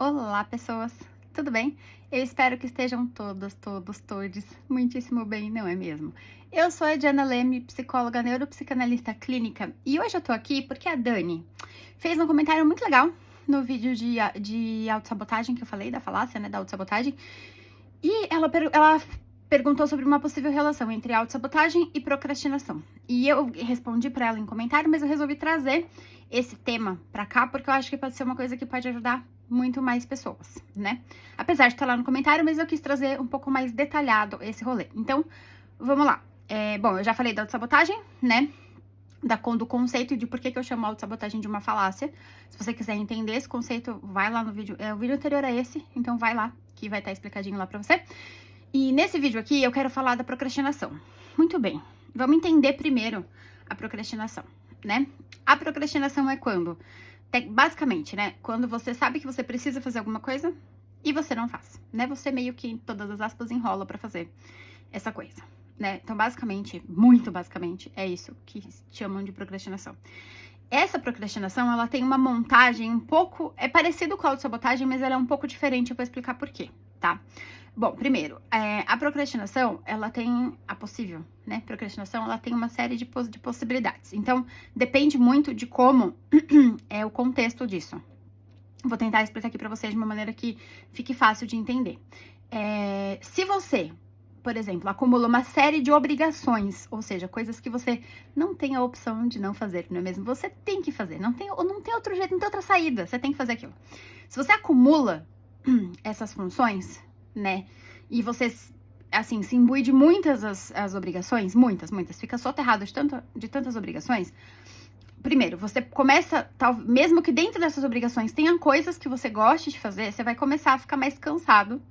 Olá, pessoas! Tudo bem? Eu espero que estejam todas, todos, todes muitíssimo bem, não é mesmo? Eu sou a Diana Leme, psicóloga neuropsicanalista clínica, e hoje eu tô aqui porque a Dani fez um comentário muito legal no vídeo de autossabotagem que eu falei, da falácia, né, da autossabotagem, e ela perguntou sobre uma possível relação entre autossabotagem e procrastinação. E eu respondi pra ela em comentário, mas eu resolvi trazer esse tema pra cá porque eu acho que pode ser uma coisa que pode ajudar muito mais pessoas, né? Apesar de estar lá no comentário, mas eu quis trazer um pouco mais detalhado esse rolê. Então, vamos lá. Bom, eu já falei da autossabotagem, né? Do conceito e de por que eu chamo a autossabotagem de uma falácia. Se você quiser entender esse conceito, vai lá no vídeo. O vídeo anterior a esse, então vai lá, que vai estar explicadinho lá pra você. E nesse vídeo aqui, eu quero falar da procrastinação. Muito bem, vamos entender primeiro a procrastinação, né? A procrastinação é quando, basicamente, né? Quando você sabe que você precisa fazer alguma coisa e você não faz, né? Você meio que, em todas as aspas, enrola pra fazer essa coisa, né? Então, basicamente, muito basicamente, é isso que chamam de procrastinação. Essa procrastinação, ela tem uma montagem um pouco, é parecido com a autossabotagem, mas ela é um pouco diferente, eu vou explicar por quê, tá? Bom, primeiro, a procrastinação, ela tem a possível, né? Procrastinação, ela tem uma série de possibilidades. Então, depende muito de como é o contexto disso. Vou tentar explicar aqui pra vocês de uma maneira que fique fácil de entender. Se você, por exemplo, acumula uma série de obrigações, ou seja, coisas que você não tem a opção de não fazer, não é mesmo? Você tem que fazer, não tem outro jeito, não tem outra saída, você tem que fazer aquilo. Se você acumula essas funções, né, e você, assim, se imbui de muitas as obrigações, muitas, fica soterrado de tantas obrigações, primeiro, você começa, mesmo que dentro dessas obrigações tenham coisas que você goste de fazer, você vai começar a ficar mais cansada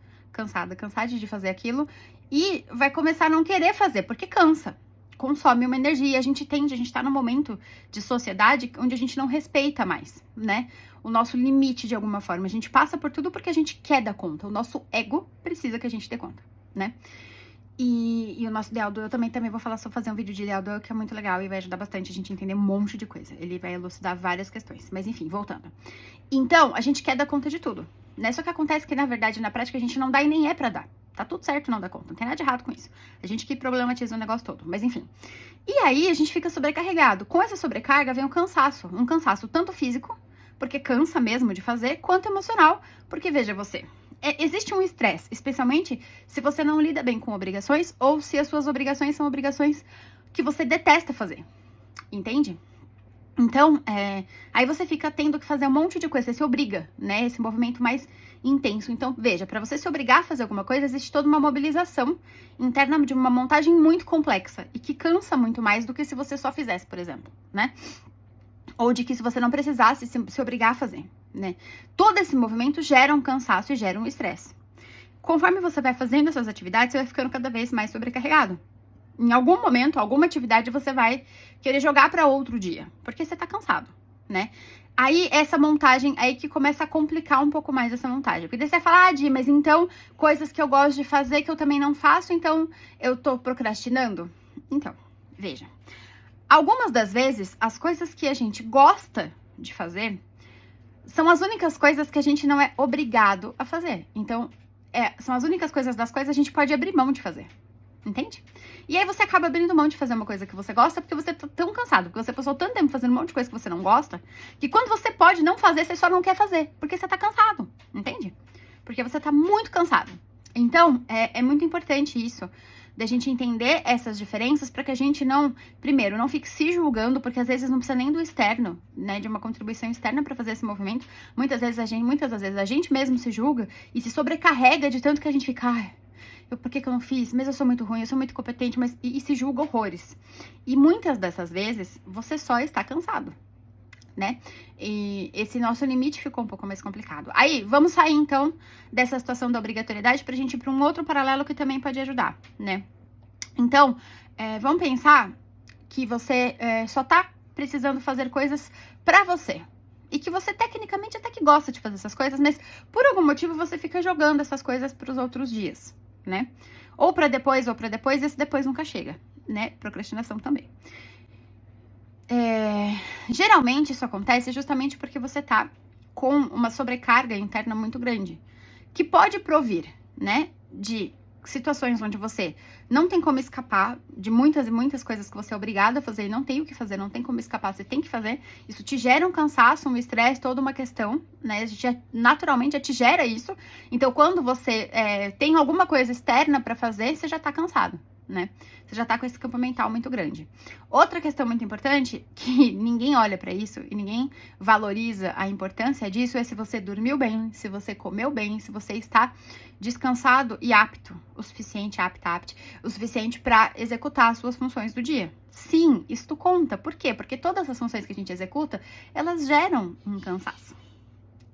de fazer aquilo, e vai começar a não querer fazer, porque cansa, consome uma energia, a gente tá num momento de sociedade onde a gente não respeita mais, né, o nosso limite de alguma forma, a gente passa por tudo porque a gente quer dar conta, o nosso ego precisa que a gente dê conta, né, e o nosso ideal do eu também vou falar sobre fazer um vídeo de ideal do eu, que é muito legal e vai ajudar bastante a gente a entender um monte de coisa, ele vai elucidar várias questões, mas enfim, voltando. Então, a gente quer dar conta de tudo, né, só que acontece que na verdade, na prática, a gente não dá e nem é pra dar. Tá tudo certo não dar conta, não tem nada de errado com isso. A gente que problematiza o negócio todo, mas enfim. E aí a gente fica sobrecarregado. Com essa sobrecarga vem um cansaço tanto físico, porque cansa mesmo de fazer, quanto emocional, porque veja você, existe um estresse, especialmente se você não lida bem com obrigações ou se as suas obrigações são obrigações que você detesta fazer, entende? Então, aí você fica tendo que fazer um monte de coisa, você se obriga, né, esse movimento mais intenso. Então, veja, para você se obrigar a fazer alguma coisa, existe toda uma mobilização interna de uma montagem muito complexa e que cansa muito mais do que se você só fizesse, por exemplo, né? Ou de que se você não precisasse se obrigar a fazer, né? Todo esse movimento gera um cansaço e gera um estresse. Conforme você vai fazendo essas atividades, você vai ficando cada vez mais sobrecarregado. Em algum momento, alguma atividade você vai querer jogar para outro dia, porque você tá cansado, né? Aí, essa montagem, aí que começa a complicar um pouco mais essa montagem. Porque daí você fala, Di, mas então, coisas que eu gosto de fazer que eu também não faço, então eu tô procrastinando? Então, veja. Algumas das vezes, as coisas que a gente gosta de fazer são as únicas coisas que a gente não é obrigado a fazer. Então, são as únicas coisas das quais a gente pode abrir mão de fazer. Entende? E aí você acaba abrindo mão de fazer uma coisa que você gosta porque você tá tão cansado, porque você passou tanto tempo fazendo um monte de coisa que você não gosta, que quando você pode não fazer, você só não quer fazer, porque você tá cansado, entende? Porque você tá muito cansado. Então, é muito importante isso, da gente entender essas diferenças para que a gente primeiro, não fique se julgando, porque às vezes não precisa nem do externo, né, de uma contribuição externa para fazer esse movimento. Muitas das vezes a gente mesmo se julga e se sobrecarrega de tanto que a gente fica, por que eu não fiz? Mas eu sou muito ruim, eu sou muito incompetente, e se julga horrores. E muitas dessas vezes, você só está cansado, né? E esse nosso limite ficou um pouco mais complicado. Aí, vamos sair, então, dessa situação da obrigatoriedade pra gente ir pra um outro paralelo que também pode ajudar, né? Então, vamos pensar que você só tá precisando fazer coisas pra você. E que você, tecnicamente, até que gosta de fazer essas coisas, mas por algum motivo você fica jogando essas coisas pros outros dias, né? Ou pra depois, e esse depois nunca chega, né? Procrastinação também. Geralmente isso acontece justamente porque você tá com uma sobrecarga interna muito grande, que pode provir, né, de situações onde você não tem como escapar de muitas e muitas coisas que você é obrigado a fazer e não tem o que fazer, não tem como escapar, você tem que fazer. Isso te gera um cansaço, um estresse, toda uma questão, né? Naturalmente já te gera isso. Então, quando você tem alguma coisa externa para fazer, você já tá cansado, né? Você já tá com esse campo mental muito grande. Outra questão muito importante, que ninguém olha para isso e ninguém valoriza a importância disso, é se você dormiu bem, se você comeu bem, se você está descansado e apto, o suficiente, o suficiente para executar as suas funções do dia. Sim, isto conta. Por quê? Porque todas as funções que a gente executa, elas geram um cansaço,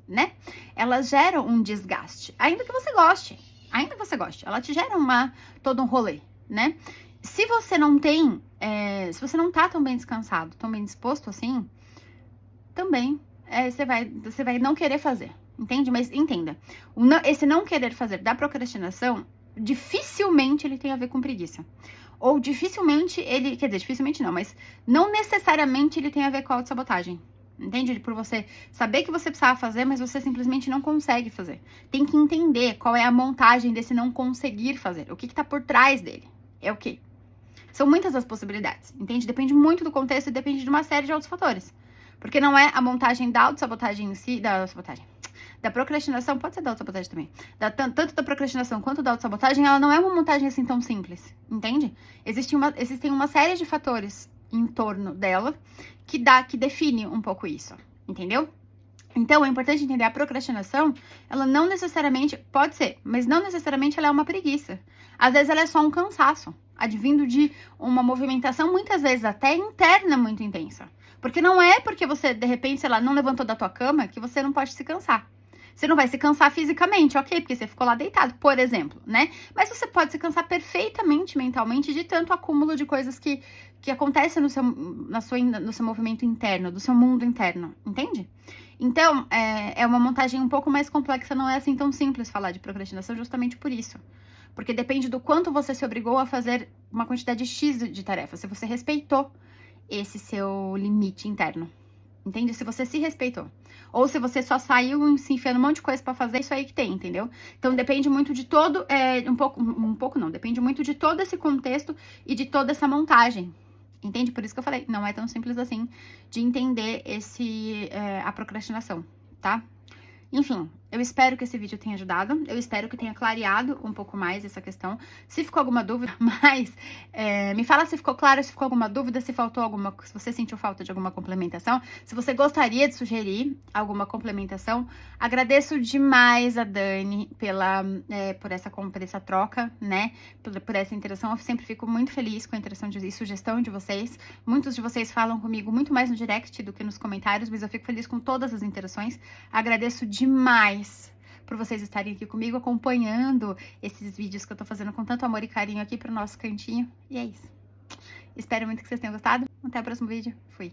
né? Elas geram um desgaste, ainda que você goste, ela te gera todo um rolê, né? Se você não tem, se você não tá tão bem descansado, tão bem disposto assim, também você vai não querer fazer, entende? Mas entenda, esse não querer fazer da procrastinação, dificilmente ele tem a ver com preguiça. Ou dificilmente dificilmente não, mas não necessariamente ele tem a ver com autossabotagem. Entende? Por você saber que você precisava fazer, mas você simplesmente não consegue fazer. Tem que entender qual é a montagem desse não conseguir fazer. O que tá por trás dele? É o quê? São muitas as possibilidades, entende? Depende muito do contexto e depende de uma série de outros fatores. Porque não é a montagem da autossabotagem em si, da procrastinação, pode ser da autossabotagem também. Tanto da procrastinação quanto da autossabotagem, ela não é uma montagem assim tão simples, entende? Existem uma série de fatores em torno dela que define um pouco isso, entendeu? Então, é importante entender a procrastinação, ela não necessariamente, pode ser, mas não necessariamente ela é uma preguiça. Às vezes ela é só um cansaço, advindo de uma movimentação, muitas vezes até interna muito intensa. Porque não é porque você, de repente, sei lá, não levantou da tua cama que você não pode se cansar. Você não vai se cansar fisicamente, ok? Porque você ficou lá deitado, por exemplo, né? Mas você pode se cansar perfeitamente mentalmente de tanto acúmulo de coisas que acontecem no seu movimento interno, do seu mundo interno, entende? Então, é uma montagem um pouco mais complexa, não é assim tão simples falar de procrastinação justamente por isso. Porque depende do quanto você se obrigou a fazer uma quantidade X de tarefas, se você respeitou esse seu limite interno. Entende? Se você se respeitou. Ou se você só saiu se enfiando um monte de coisa pra fazer, isso aí que tem, entendeu? Então depende muito de todo, depende muito de todo esse contexto e de toda essa montagem. Entende? Por isso que eu falei, não é tão simples assim de entender a procrastinação, tá? Enfim, eu espero que esse vídeo tenha ajudado, eu espero que tenha clareado um pouco mais essa questão. Se ficou alguma dúvida, me fala se ficou claro, se ficou alguma dúvida, se faltou se você sentiu falta de alguma complementação, se você gostaria de sugerir alguma complementação. Agradeço demais a Dani por essa troca, né, por essa interação. Eu sempre fico muito feliz com a interação e sugestão de vocês. Muitos de vocês falam comigo muito mais no direct do que nos comentários, mas eu fico feliz com todas as interações. Agradeço demais por vocês estarem aqui comigo, acompanhando esses vídeos que eu tô fazendo com tanto amor e carinho aqui pro nosso cantinho. E é isso. Espero muito que vocês tenham gostado. Até o próximo vídeo. Fui!